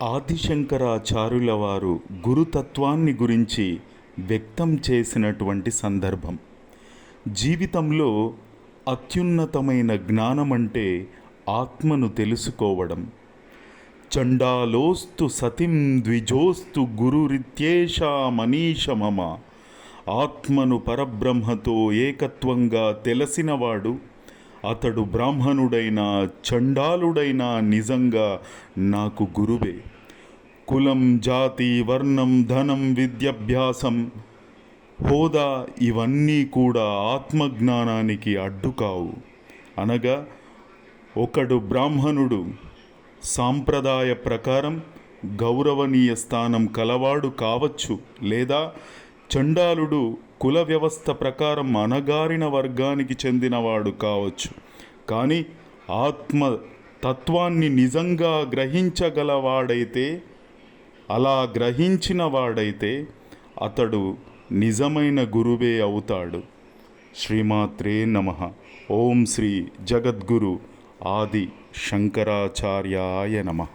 ఆదిశంకరాచార్యుల వారు గురుతత్వాన్ని గురించి వ్యక్తం చేసినటువంటి సందర్భం. జీవితంలో అత్యున్నతమైన జ్ఞానం అంటే ఆత్మను తెలుసుకోవడం. చండాలోస్తు సతిం ద్విజోస్తు గురురిత్యేషా మనీష మమ. ఆత్మను పరబ్రహ్మతో ఏకత్వంగా తెలిసినవాడు, అతడు బ్రాహ్మణుడైనా చండాలుడైనా నిజంగా నాకు గురువే. కులం, జాతి, వర్ణం, ధనం, విద్యాభ్యాసం, హోదా ఇవన్నీ కూడా ఆత్మజ్ఞానానికి అడ్డు కావు. అనగా ఒకడు బ్రాహ్మణుడు సాంప్రదాయ ప్రకారం గౌరవనీయ స్థానం కలవాడు కావచ్చు, లేదా చండాలుడు కుల వ్యవస్థ ప్రకారం అణగారిన వర్గానికి చెందినవాడు కావచ్చు. కానీ ఆత్మ తత్వాన్ని నిజంగా గ్రహించగలవాడైతే, అలా గ్రహించిన వాడైతే అతడు నిజమైన గురువే అవుతాడు. శ్రీమాత్రే నమః. ఓం శ్రీ జగద్గురు ఆది శంకరాచార్యాయ నమః.